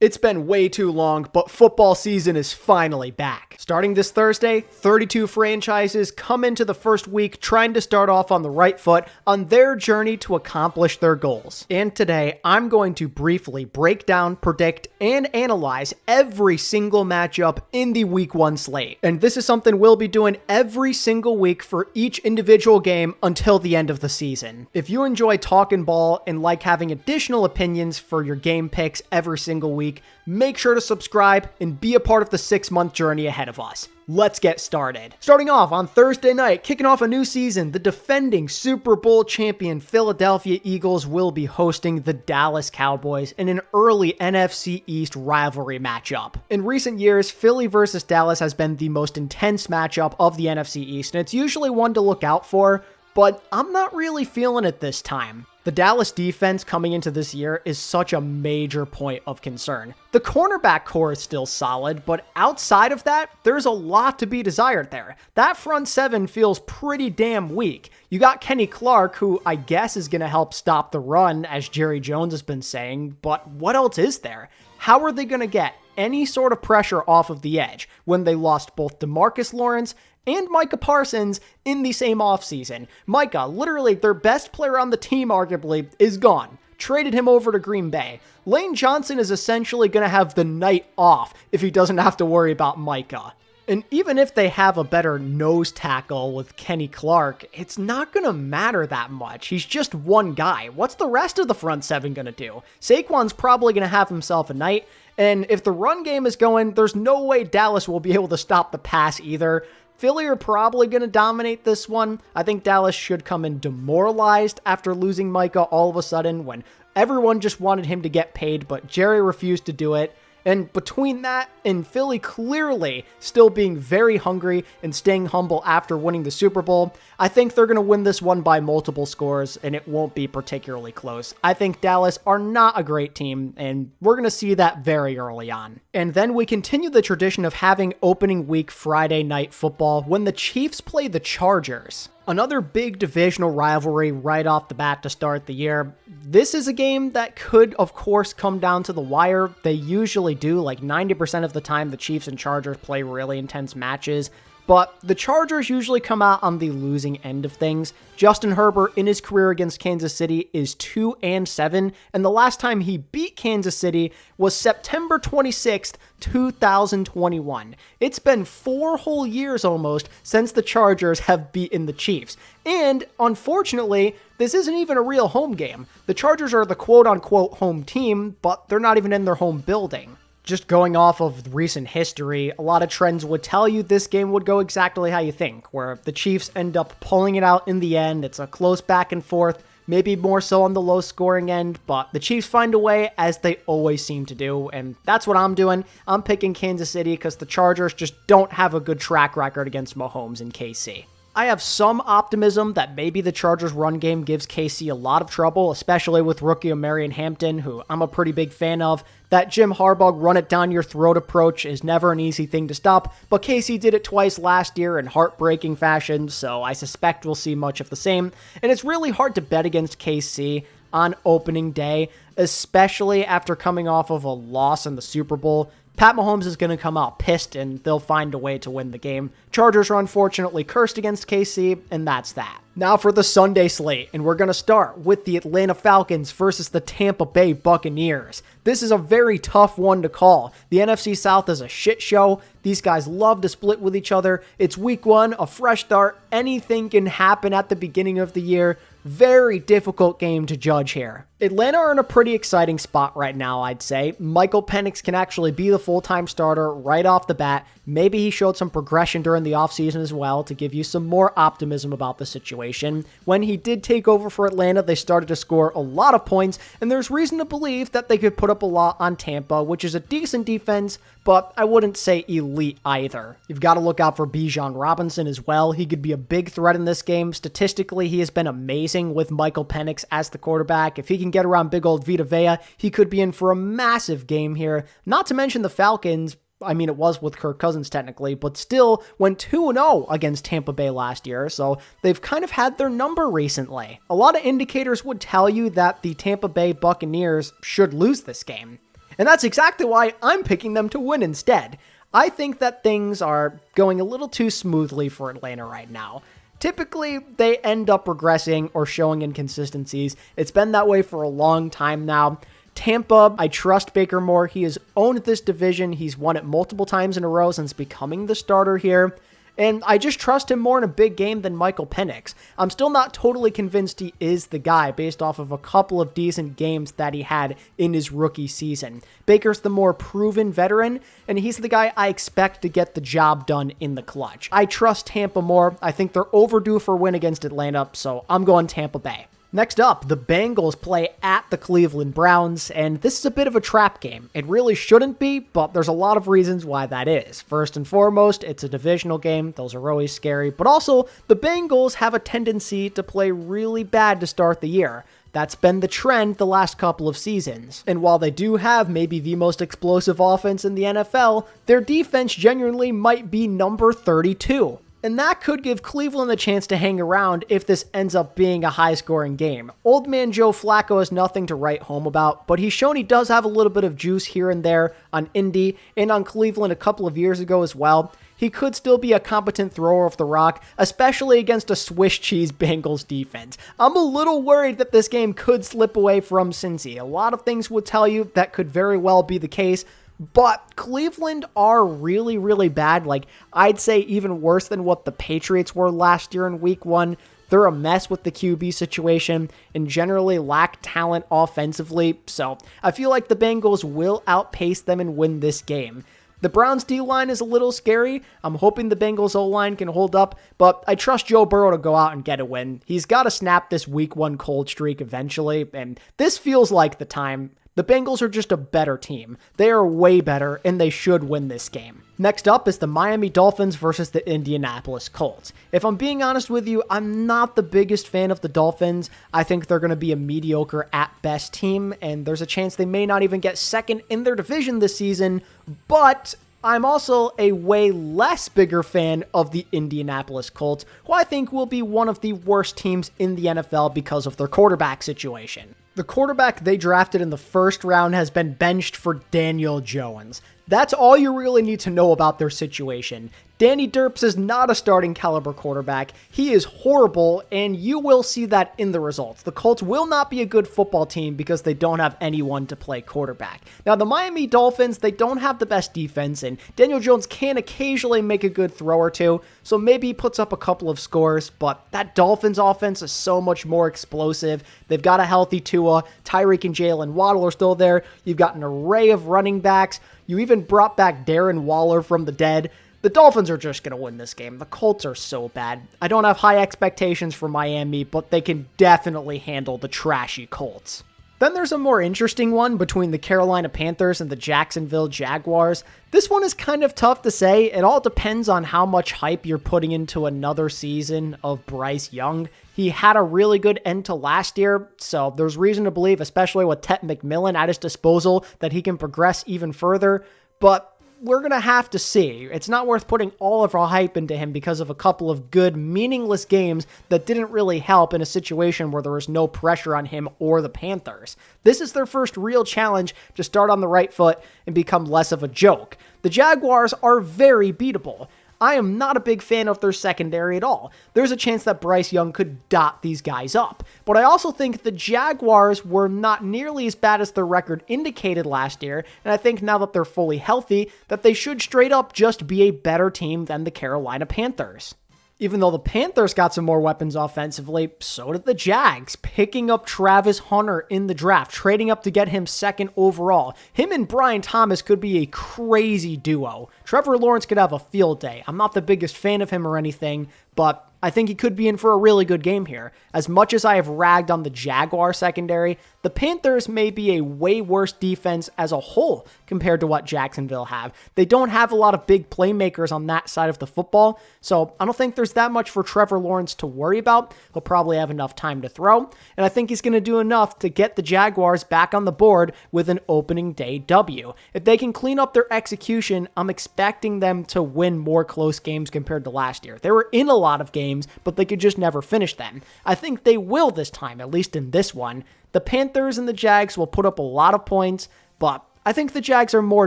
It's been way too long, but football season is finally back. Starting this Thursday, 32 franchises come into the first week trying to start off on the right foot on their journey to accomplish their goals. And today, I'm going to briefly break down, predict, and analyze every single matchup in the Week 1 slate. And this is something we'll be doing every single week for each individual game until the end of the season. If you enjoy talking ball and like having additional opinions for your game picks every single week, make sure to subscribe and be a part of the 6-month journey ahead of us. Let's get started. Starting off on Thursday night, kicking off a new season, the defending Super Bowl champion Philadelphia Eagles will be hosting the Dallas Cowboys in an early NFC East rivalry matchup. In recent years, Philly versus Dallas has been the most intense matchup of the NFC East, and it's usually one to look out for, but I'm not really feeling it this time. The Dallas defense coming into this year is such a major point of concern. The cornerback core is still solid, but outside of that, there's a lot to be desired there. That front seven feels pretty damn weak. You got Kenny Clark, who I guess is going to help stop the run, as Jerry Jones has been saying, but what else is there? How are they going to get any sort of pressure off of the edge when they lost both DeMarcus Lawrence and Micah Parsons in the same offseason? Micah, literally their best player on the team arguably, is gone. Traded him over to Green Bay. Lane Johnson is essentially going to have the night off if he doesn't have to worry about Micah. And even if they have a better nose tackle with Kenny Clark, it's not going to matter that much. He's just one guy. What's the rest of the front seven going to do? Saquon's probably going to have himself a night. And if the run game is going, there's no way Dallas will be able to stop the pass either. Philly are probably going to dominate this one. I think Dallas should come in demoralized after losing Micah all of a sudden when everyone just wanted him to get paid, but Jerry refused to do it. And between that and Philly clearly still being very hungry and staying humble after winning the Super Bowl, I think they're going to win this one by multiple scores, and it won't be particularly close. I think Dallas are not a great team, and we're going to see that very early on. And then we continue the tradition of having opening week Friday night football when the Chiefs play the Chargers. Another big divisional rivalry right off the bat to start the year. This is a game that could, of course, come down to the wire. They usually do. Like 90% of the time, the Chiefs and Chargers play really intense matches. But the Chargers usually come out on the losing end of things. Justin Herbert in his career against Kansas City is 2-7, and the last time he beat Kansas City was September 26th, 2021. It's been 4 whole years almost since the Chargers have beaten the Chiefs. And unfortunately, this isn't even a real home game. The Chargers are the quote-unquote home team, but they're not even in their home building. Just going off of recent history, a lot of trends would tell you this game would go exactly how you think, where the Chiefs end up pulling it out in the end. It's a close back and forth, maybe more so on the low scoring end, but the Chiefs find a way, as they always seem to do, and that's what I'm doing. I'm picking Kansas City because the Chargers just don't have a good track record against Mahomes and KC. I have some optimism that maybe the Chargers' run game gives KC a lot of trouble, especially with rookie Marion Hampton, who I'm a pretty big fan of. That Jim Harbaugh run-it-down-your-throat approach is never an easy thing to stop, but KC did it twice last year in heartbreaking fashion, so I suspect we'll see much of the same. And it's really hard to bet against KC on opening day, especially after coming off of a loss in the Super Bowl. Pat Mahomes is going to come out pissed, and they'll find a way to win the game. Chargers are unfortunately cursed against KC, and that's that. Now for the Sunday slate, and we're going to start with the Atlanta Falcons versus the Tampa Bay Buccaneers. This is a very tough one to call. The NFC South is a shit show. These guys love to split with each other. It's week 1, a fresh start. Anything can happen at the beginning of the year. Very difficult game to judge here. Atlanta are in a pretty exciting spot right now, I'd say. Michael Penix can actually be the full-time starter right off the bat. Maybe he showed some progression during the offseason as well to give you some more optimism about the situation. When he did take over for Atlanta, they started to score a lot of points, and there's reason to believe that they could put up a lot on Tampa, which is a decent defense, but I wouldn't say elite either. You've got to look out for Bijan Robinson as well. He could be a big threat in this game. Statistically, he has been amazing with Michael Penix as the quarterback. If he can get around big old Vita Vea, he could be in for a massive game here. Not to mention the Falcons. I mean, it was with Kirk Cousins technically, but still went 2-0 against Tampa Bay last year, so they've kind of had their number recently. A lot of indicators would tell you that the Tampa Bay Buccaneers should lose this game. And that's exactly why I'm picking them to win instead. I think that things are going a little too smoothly for Atlanta right now. Typically, they end up regressing or showing inconsistencies. It's been that way for a long time now. Tampa, I trust Baker more. He has owned this division. He's won it multiple times in a row since becoming the starter here. And I just trust him more in a big game than Michael Penix. I'm still not totally convinced he is the guy based off of a couple of decent games that he had in his rookie season. Baker's the more proven veteran, and he's the guy I expect to get the job done in the clutch. I trust Tampa more. I think they're overdue for a win against Atlanta, so I'm going Tampa Bay. Next up, the Bengals play at the Cleveland Browns, and this is a bit of a trap game. It really shouldn't be, but there's a lot of reasons why that is. First and foremost, it's a divisional game. Those are always scary, but also the Bengals have a tendency to play really bad to start the year. That's been the trend the last couple of seasons. And while they do have maybe the most explosive offense in the NFL, their defense genuinely might be number 32. And that could give Cleveland a chance to hang around if this ends up being a high-scoring game. Old man Joe Flacco has nothing to write home about, but he's shown he does have a little bit of juice here and there on Indy and on Cleveland a couple of years ago as well. He could still be a competent thrower of the rock, especially against a Swiss cheese Bengals defense. I'm a little worried that this game could slip away from Cincy. A lot of things would tell you that could very well be the case, but Cleveland are really, really bad. Like, I'd say even worse than what the Patriots were last year in week 1. They're a mess with the QB situation and generally lack talent offensively. So I feel like the Bengals will outpace them and win this game. The Browns D-line is a little scary. I'm hoping the Bengals O-line can hold up, but I trust Joe Burrow to go out and get a win. He's got to snap this week 1 cold streak eventually, and this feels like the time. The Bengals are just a better team. They are way better, and they should win this game. Next up is the Miami Dolphins versus the Indianapolis Colts. If I'm being honest with you, I'm not the biggest fan of the Dolphins. I think they're going to be a mediocre at best team, and there's a chance they may not even get second in their division this season, but I'm also a way less bigger fan of the Indianapolis Colts, who I think will be one of the worst teams in the NFL because of their quarterback situation. The quarterback they drafted in the first round has been benched for Daniel Jones. That's all you really need to know about their situation. Danny Derps is not a starting caliber quarterback. He is horrible, and you will see that in the results. The Colts will not be a good football team because they don't have anyone to play quarterback. Now, the Miami Dolphins, they don't have the best defense, and Daniel Jones can occasionally make a good throw or two, so maybe he puts up a couple of scores, but that Dolphins offense is so much more explosive. They've got a healthy Tua. Tyreek and Jalen Waddle are still there. You've got an array of running backs. You even brought back Darren Waller from the dead. The Dolphins are just going to win this game. The Colts are so bad. I don't have high expectations for Miami, but they can definitely handle the trashy Colts. Then there's a more interesting one between the Carolina Panthers and the Jacksonville Jaguars. This one is kind of tough to say. It all depends on how much hype you're putting into another season of Bryce Young. He had a really good end to last year, so there's reason to believe, especially with Tet McMillan at his disposal, that he can progress even further. But we're going to have to see. It's not worth putting all of our hype into him because of a couple of good, meaningless games that didn't really help in a situation where there was no pressure on him or the Panthers. This is their first real challenge to start on the right foot and become less of a joke. The Jaguars are very beatable. I am not a big fan of their secondary at all. There's a chance that Bryce Young could dot these guys up. But I also think the Jaguars were not nearly as bad as their record indicated last year, and I think now that they're fully healthy, that they should straight up just be a better team than the Carolina Panthers. Even though the Panthers got some more weapons offensively, so did the Jags, picking up Travis Hunter in the draft, trading up to get him second overall. Him and Brian Thomas could be a crazy duo. Trevor Lawrence could have a field day. I'm not the biggest fan of him or anything, but I think he could be in for a really good game here. As much as I have ragged on the Jaguar secondary, the Panthers may be a way worse defense as a whole compared to what Jacksonville have. They don't have a lot of big playmakers on that side of the football, so I don't think there's that much for Trevor Lawrence to worry about. He'll probably have enough time to throw, and I think he's going to do enough to get the Jaguars back on the board with an opening day W. If they can clean up their execution, I'm expecting them to win more close games compared to last year. They were in a lot of games, but they could just never finish them. I think they will this time, at least in this one. The Panthers and the Jags will put up a lot of points, but I I think the Jags are more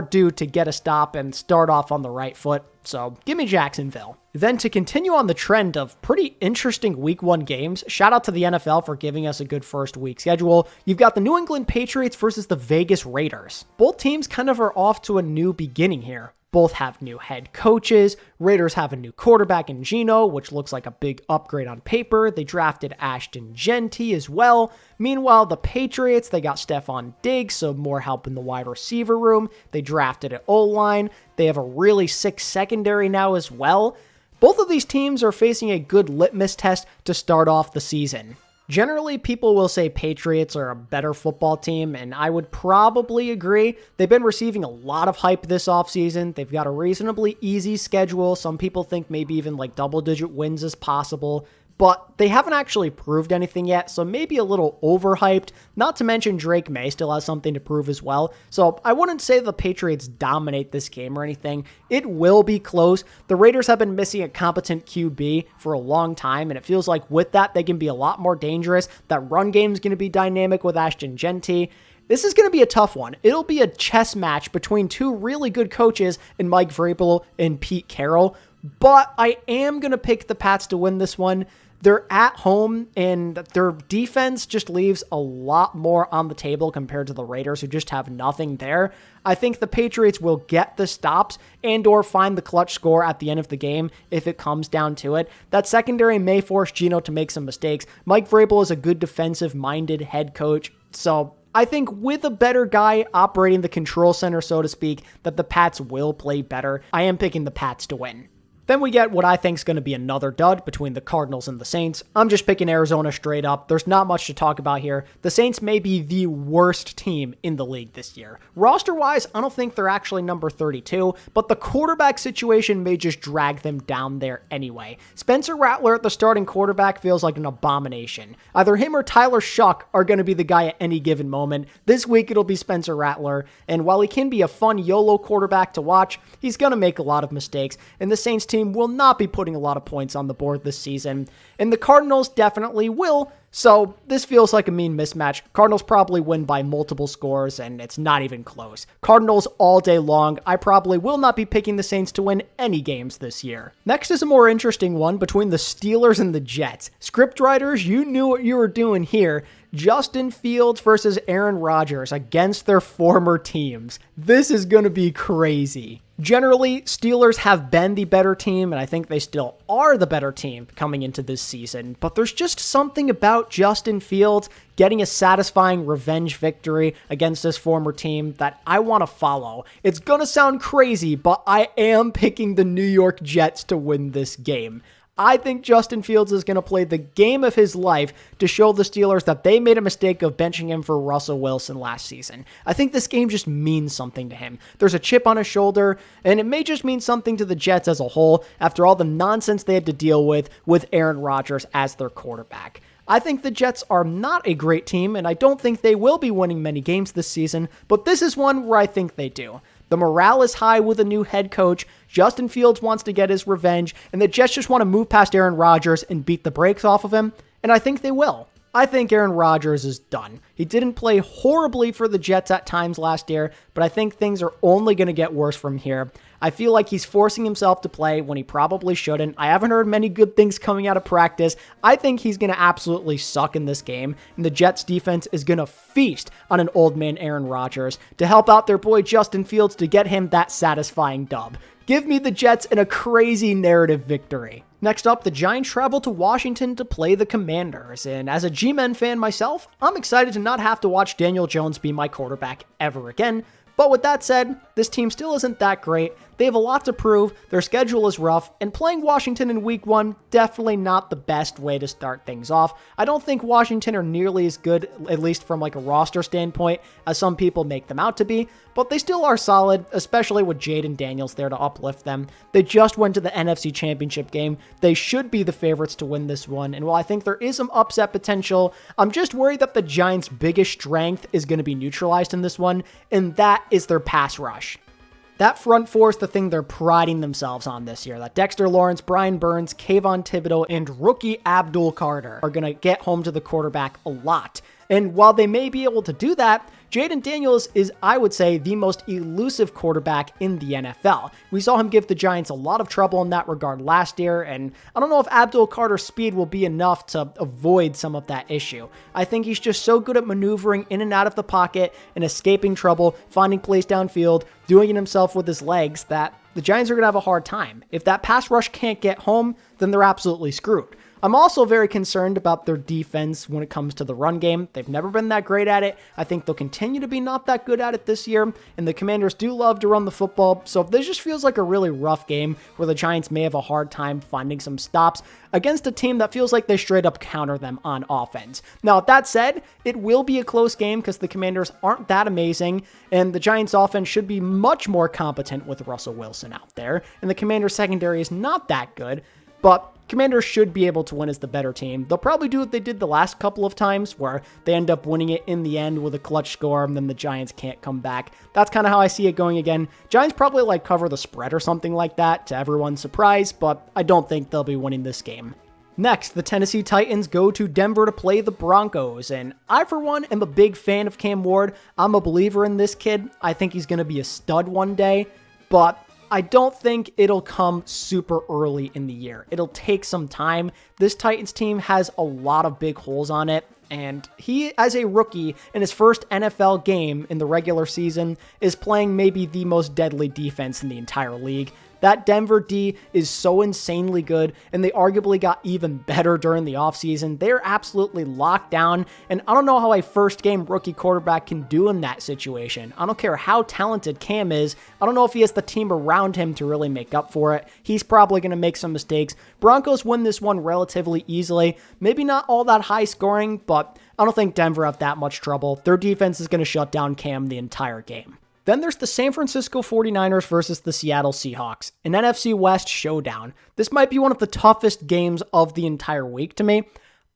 due to get a stop and start off on the right foot, so give me Jacksonville. Then to continue on the trend of pretty interesting week 1 games, shout out to the NFL for giving us a good first week schedule. You've got the New England Patriots versus the Vegas Raiders. Both teams kind of are off to a new beginning here. Both have new head coaches. Raiders have a new quarterback in Geno, which looks like a big upgrade on paper. They drafted Ashton Genty as well. Meanwhile, the Patriots, they got Stephon Diggs, so more help in the wide receiver room. They drafted an O-line. They have a really sick secondary now as well. Both of these teams are facing a good litmus test to start off the season. Generally, people will say Patriots are a better football team, and I would probably agree. They've been receiving a lot of hype this offseason. They've got a reasonably easy schedule. Some people think maybe even like double-digit wins is possible, but they haven't actually proved anything yet, so maybe a little overhyped. Not to mention Drake May still has something to prove as well, so I wouldn't say the Patriots dominate this game or anything. It will be close. The Raiders have been missing a competent QB for a long time, and it feels like with that, they can be a lot more dangerous. That run game is going to be dynamic with Ashton Genty. This is going to be a tough one. It'll be a chess match between two really good coaches in Mike Vrabel and Pete Carroll, but I am going to pick the Pats to win this one. They're at home, and their defense just leaves a lot more on the table compared to the Raiders, who just have nothing there. I think the Patriots will get the stops and or find the clutch score at the end of the game if it comes down to it. That secondary may force Geno to make some mistakes. Mike Vrabel is a good defensive-minded head coach, so I think with a better guy operating the control center, so to speak, that the Pats will play better. I am picking the Pats to win. Then we get what I think is going to be another dud between the Cardinals and the Saints. I'm just picking Arizona straight up. There's not much to talk about here. The Saints may be the worst team in the league this year. Roster-wise, I don't think they're actually number 32, but the quarterback situation may just drag them down there anyway. Spencer Rattler at the starting quarterback feels like an abomination. Either him or Tyler Shuck are going to be the guy at any given moment. This week it'll be Spencer Rattler, and while he can be a fun YOLO quarterback to watch, he's going to make a lot of mistakes, and the Saints team will not be putting a lot of points on the board this season, and the Cardinals definitely will, so this feels like a mean mismatch. Cardinals probably win by multiple scores, and it's not even close. Cardinals all day long. I probably will not be picking the Saints to win any games this year. Next is a more interesting one between the Steelers and the Jets. Scriptwriters, you knew what you were doing here. Justin Fields versus Aaron Rodgers against their former teams. This is going to be crazy. Generally, Steelers have been the better team, and I think they still are the better team coming into this season, but there's just something about Justin Fields getting a satisfying revenge victory against his former team that I want to follow. It's going to sound crazy, but I am picking the New York Jets to win this game. I think Justin Fields is going to play the game of his life to show the Steelers that they made a mistake of benching him for Russell Wilson last season. I think this game just means something to him. There's a chip on his shoulder, and it may just mean something to the Jets as a whole after all the nonsense they had to deal with Aaron Rodgers as their quarterback. I think the Jets are not a great team, and I don't think they will be winning many games this season, but this is one where I think they do. The morale is high with a new head coach. Justin Fields wants to get his revenge, and the Jets just want to move past Aaron Rodgers and beat the brakes off of him, and I think they will. I think Aaron Rodgers is done. He didn't play horribly for the Jets at times last year, but I think things are only going to get worse from here. I feel like he's forcing himself to play when he probably shouldn't. I haven't heard many good things coming out of practice. I think he's going to absolutely suck in this game, and the Jets defense is going to feast on an old man Aaron Rodgers to help out their boy Justin Fields to get him that satisfying dub. Give me the Jets in a crazy narrative victory. Next up, the Giants travel to Washington to play the Commanders, and as a G-Men fan myself, I'm excited to not have to watch Daniel Jones be my quarterback ever again. But with that said, this team still isn't that great. They have a lot to prove, their schedule is rough, and playing Washington in week 1, definitely not the best way to start things off. I don't think Washington are nearly as good, at least from like a roster standpoint, as some people make them out to be, but they still are solid, especially with Jaden Daniels there to uplift them. They just went to the NFC Championship game. They should be the favorites to win this one, and while I think there is some upset potential, I'm just worried that the Giants' biggest strength is going to be neutralized in this one, and that is their pass rush. That front four is the thing they're priding themselves on this year. That Dexter Lawrence, Brian Burns, Kayvon Thibodeau, and rookie Abdul Carter are going to get home to the quarterback a lot. And while they may be able to do that, Jaden Daniels is, I would say, the most elusive quarterback in the NFL. We saw him give the Giants a lot of trouble in that regard last year, and I don't know if Abdul Carter's speed will be enough to avoid some of that issue. I think he's just so good at maneuvering in and out of the pocket and escaping trouble, finding plays downfield, doing it himself with his legs, that the Giants are going to have a hard time. If that pass rush can't get home, then they're absolutely screwed. I'm also very concerned about their defense when it comes to the run game. They've never been that great at it. I think they'll continue to be not that good at it this year, and the Commanders do love to run the football, so this just feels like a really rough game where the Giants may have a hard time finding some stops against a team that feels like they straight up counter them on offense. Now, with that said, it will be a close game because the Commanders aren't that amazing, and the Giants offense should be much more competent with Russell Wilson out there, and the Commanders secondary is not that good, but Commanders should be able to win as the better team. They'll probably do what they did the last couple of times where they end up winning it in the end with a clutch score and then the Giants can't come back. That's kind of how I see it going again. Giants probably cover the spread or something like that to everyone's surprise, but I don't think they'll be winning this game. Next, the Tennessee Titans go to Denver to play the Broncos, and I, for one, am a big fan of Cam Ward. I'm a believer in this kid. I think he's going to be a stud one day, but I don't think it'll come super early in the year. It'll take some time. This Titans team has a lot of big holes on it, and he, as a rookie in his first NFL game in the regular season, is playing maybe the most deadly defense in the entire league. That Denver D is so insanely good, and they arguably got even better during the offseason. They're absolutely locked down, and I don't know how a first-game rookie quarterback can do in that situation. I don't care how talented Cam is. I don't know if he has the team around him to really make up for it. He's probably going to make some mistakes. Broncos win this one relatively easily. Maybe not all that high scoring, but I don't think Denver have that much trouble. Their defense is going to shut down Cam the entire game. Then there's the San Francisco 49ers versus the Seattle Seahawks, an NFC West showdown. This might be one of the toughest games of the entire week to me.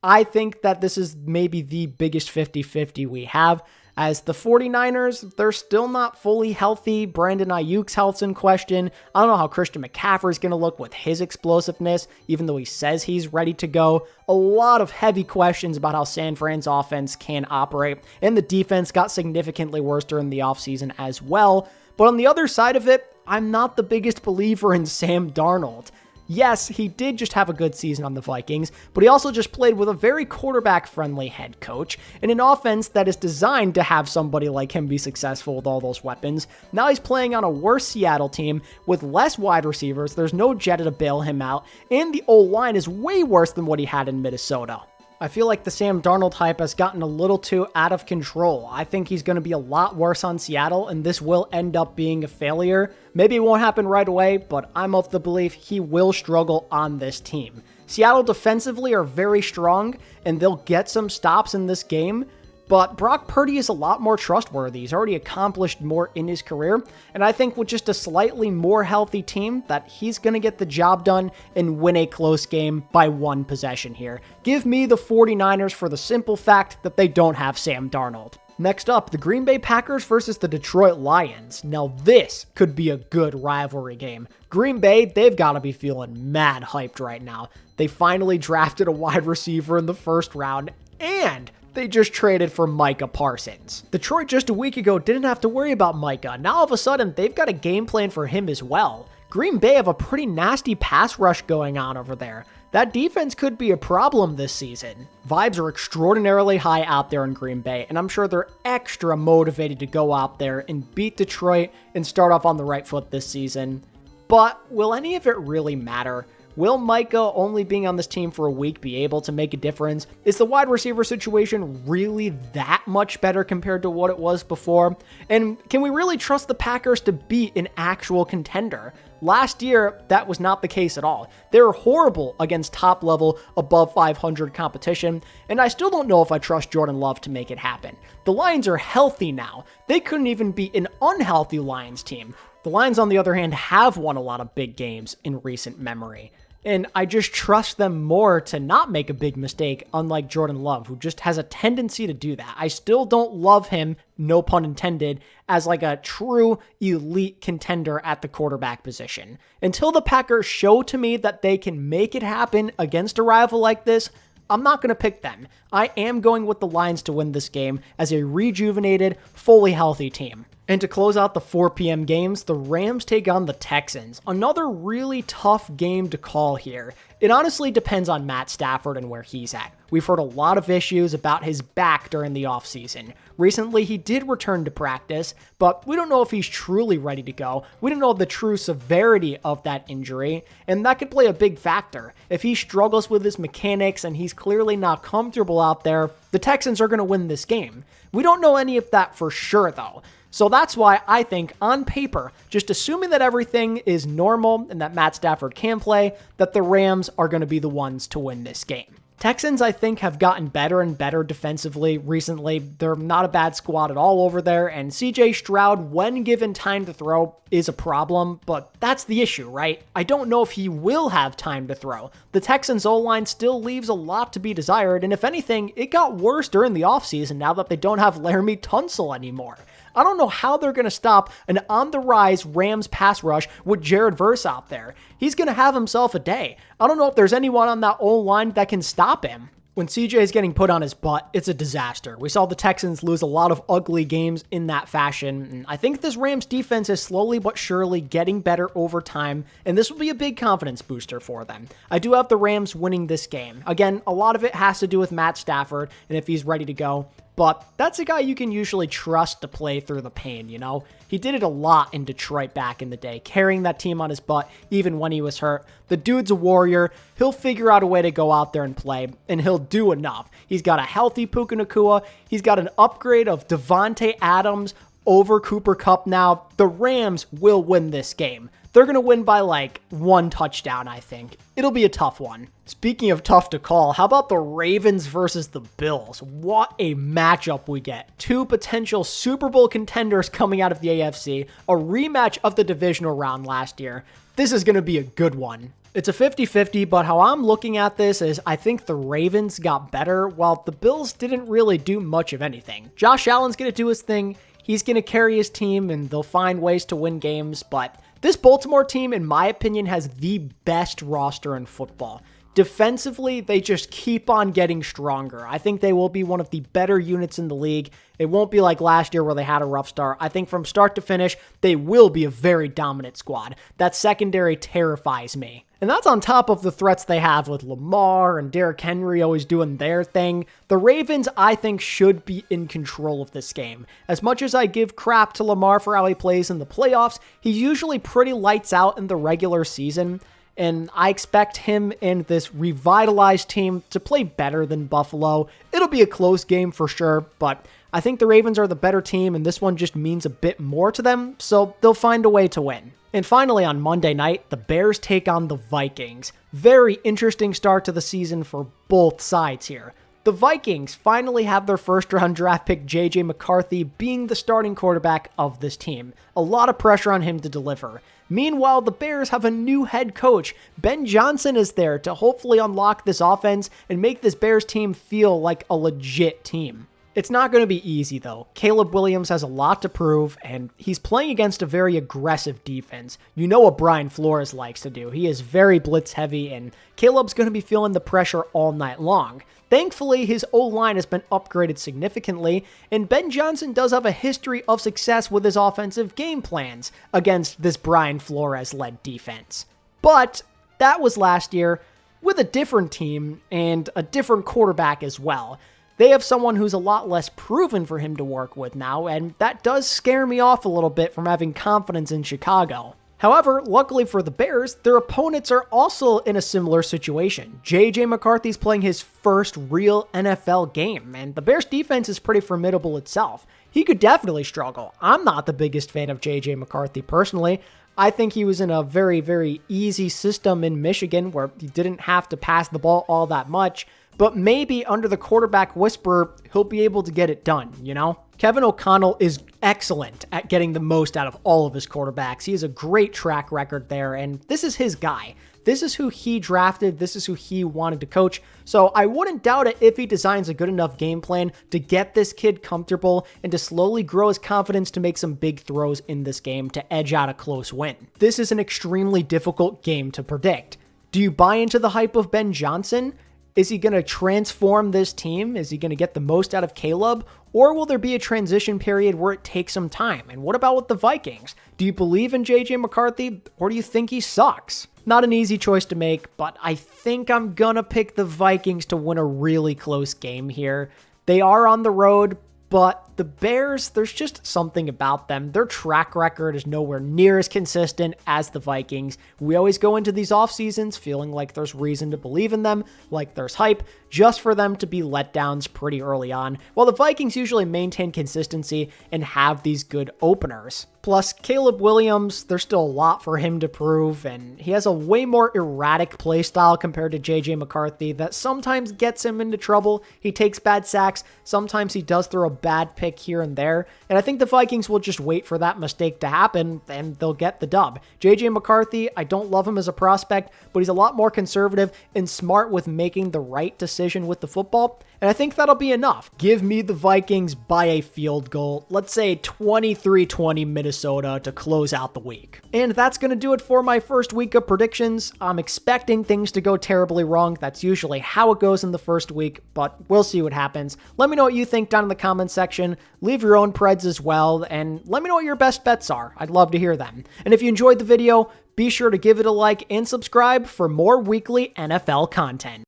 I think that this is maybe the biggest 50-50 we have, as the 49ers, they're still not fully healthy. Brandon Ayuk's health's in question. I don't know how Christian McCaffrey's going to look with his explosiveness, even though he says he's ready to go. A lot of heavy questions about how San Fran's offense can operate, and the defense got significantly worse during the offseason as well. But on the other side of it, I'm not the biggest believer in Sam Darnold. Yes, he did just have a good season on the Vikings, but he also just played with a very quarterback-friendly head coach in an offense that is designed to have somebody like him be successful with all those weapons. Now he's playing on a worse Seattle team with less wide receivers. There's no Jetta to bail him out, and the O-line is way worse than what he had in Minnesota. I feel like the Sam Darnold hype has gotten a little too out of control. I think he's going to be a lot worse on Seattle, and this will end up being a failure. Maybe it won't happen right away, but I'm of the belief he will struggle on this team. Seattle defensively are very strong, and they'll get some stops in this game, but Brock Purdy is a lot more trustworthy. He's already accomplished more in his career, and I think with just a slightly more healthy team that he's going to get the job done and win a close game by one possession here. Give me the 49ers for the simple fact that they don't have Sam Darnold. Next up, the Green Bay Packers versus the Detroit Lions. Now this could be a good rivalry game. Green Bay, they've got to be feeling mad hyped right now. They finally drafted a wide receiver in the first round, and they just traded for Micah Parsons. Detroit just a week ago didn't have to worry about Micah. Now all of a sudden, they've got a game plan for him as well. Green Bay have a pretty nasty pass rush going on over there. That defense could be a problem this season. Vibes are extraordinarily high out there in Green Bay, and I'm sure they're extra motivated to go out there and beat Detroit and start off on the right foot this season. But will any of it really matter? Will Micah only being on this team for a week be able to make a difference? Is the wide receiver situation really that much better compared to what it was before? And can we really trust the Packers to beat an actual contender? Last year, that was not the case at all. They were horrible against top-level, above 500 competition, and I still don't know if I trust Jordan Love to make it happen. The Lions are healthy now. They couldn't even beat an unhealthy Lions team. The Lions, on the other hand, have won a lot of big games in recent memory. And I just trust them more to not make a big mistake, unlike Jordan Love, who just has a tendency to do that. I still don't love him, no pun intended, as like a true elite contender at the quarterback position. Until the Packers show to me that they can make it happen against a rival like this, I'm not going to pick them. I am going with the Lions to win this game as a rejuvenated, fully healthy team. And to close out the 4 p.m. games, the Rams take on the Texans. Another really tough game to call here. It honestly depends on Matt Stafford and where he's at. We've heard a lot of issues about his back during the offseason. Recently, he did return to practice, but we don't know if he's truly ready to go. We don't know the true severity of that injury, and that could play a big factor. If he struggles with his mechanics and he's clearly not comfortable out there, the Texans are going to win this game. We don't know any of that for sure, though. So that's why I think, on paper, just assuming that everything is normal and that Matt Stafford can play, that the Rams are going to be the ones to win this game. Texans, I think, have gotten better and better defensively recently. They're not a bad squad at all over there, and CJ Stroud, when given time to throw, is a problem, but that's the issue, right? I don't know if he will have time to throw. The Texans' O-line still leaves a lot to be desired, and if anything, it got worse during the offseason now that they don't have Laramie Tunsil anymore. I don't know how they're going to stop an on-the-rise Rams pass rush with Jared Verse out there. He's going to have himself a day. I don't know if there's anyone on that O-line that can stop him. When CJ is getting put on his butt, it's a disaster. We saw the Texans lose a lot of ugly games in that fashion, and I think this Rams defense is slowly but surely getting better over time, and this will be a big confidence booster for them. I do have the Rams winning this game. Again, a lot of it has to do with Matt Stafford, and if he's ready to go, but that's a guy you can usually trust to play through the pain, you know? He did it a lot in Detroit back in the day, carrying that team on his butt even when he was hurt. The dude's a warrior. He'll figure out a way to go out there and play, and he'll do enough. He's got a healthy Puka Nacua. He's got an upgrade of Devontae Adams over Cooper Kupp now. The Rams will win this game. They're going to win by like 1 touchdown, I think. It'll be a tough one. Speaking of tough to call, how about the Ravens versus the Bills? What a matchup we get. 2 potential Super Bowl contenders coming out of the AFC, a rematch of the divisional round last year. This is going to be a good one. It's a 50-50, but how I'm looking at this is I think the Ravens got better while the Bills didn't really do much of anything. Josh Allen's going to do his thing. He's going to carry his team, and they'll find ways to win games, but this Baltimore team, in my opinion, has the best roster in football. Defensively, they just keep on getting stronger. I think they will be one of the better units in the league. It won't be like last year where they had a rough start. I think from start to finish, they will be a very dominant squad. That secondary terrifies me. And that's on top of the threats they have with Lamar and Derrick Henry always doing their thing. The Ravens, I think, should be in control of this game. As much as I give crap to Lamar for how he plays in the playoffs, he's usually pretty lights out in the regular season. And I expect him and this revitalized team to play better than Buffalo. It'll be a close game for sure, but I think the Ravens are the better team, and this one just means a bit more to them, so they'll find a way to win. And finally, on Monday night, the Bears take on the Vikings. Very interesting start to the season for both sides here. The Vikings finally have their first-round draft pick J.J. McCarthy being the starting quarterback of this team. A lot of pressure on him to deliver. Meanwhile, the Bears have a new head coach. Ben Johnson is there to hopefully unlock this offense and make this Bears team feel like a legit team. It's not going to be easy, though. Caleb Williams has a lot to prove, and he's playing against a very aggressive defense. You know what Brian Flores likes to do. He is very blitz-heavy, and Caleb's going to be feeling the pressure all night long. Thankfully, his O-line has been upgraded significantly, and Ben Johnson does have a history of success with his offensive game plans against this Brian Flores-led defense. But that was last year with a different team and a different quarterback as well. They have someone who's a lot less proven for him to work with now, and that does scare me off a little bit from having confidence in Chicago. However, luckily for the Bears, their opponents are also in a similar situation. J.J. McCarthy's playing his first real NFL game, and the Bears defense is pretty formidable itself. He could definitely struggle. I'm not the biggest fan of J.J. McCarthy personally. I think he was in a very, very easy system in Michigan where he didn't have to pass the ball all that much, but maybe under the quarterback whisperer, he'll be able to get it done, you know? Kevin O'Connell is excellent at getting the most out of all of his quarterbacks. He has a great track record there, and this is his guy. This is who he drafted. This is who he wanted to coach. So I wouldn't doubt it if he designs a good enough game plan to get this kid comfortable and to slowly grow his confidence to make some big throws in this game to edge out a close win. This is an extremely difficult game to predict. Do you buy into the hype of Ben Johnson? Is he going to transform this team? Is he going to get the most out of Caleb? Or will there be a transition period where it takes some time? And what about with the Vikings? Do you believe in J.J. McCarthy, or do you think he sucks? Not an easy choice to make, but I think I'm gonna pick the Vikings to win a really close game here. They are on the road, but the Bears, there's just something about them. Their track record is nowhere near as consistent as the Vikings. We always go into these off seasons feeling like there's reason to believe in them, like there's hype, just for them to be letdowns pretty early on, while the Vikings usually maintain consistency and have these good openers. Plus, Caleb Williams, there's still a lot for him to prove, and he has a way more erratic play style compared to J.J. McCarthy that sometimes gets him into trouble. He takes bad sacks, sometimes he does throw a bad pick here and there, and I think the Vikings will just wait for that mistake to happen, and they'll get the dub. J.J. McCarthy, I don't love him as a prospect, but he's a lot more conservative and smart with making the right decision with the football, and I think that'll be enough. Give me the Vikings by a field goal, let's say 23-20 Minnesota to close out the week. And that's going to do it for my first week of predictions. I'm expecting things to go terribly wrong. That's usually how it goes in the first week, but we'll see what happens. Let me know what you think down in the comments section. Leave your own preds as well, and let me know what your best bets are. I'd love to hear them. And if you enjoyed the video, be sure to give it a like and subscribe for more weekly NFL content.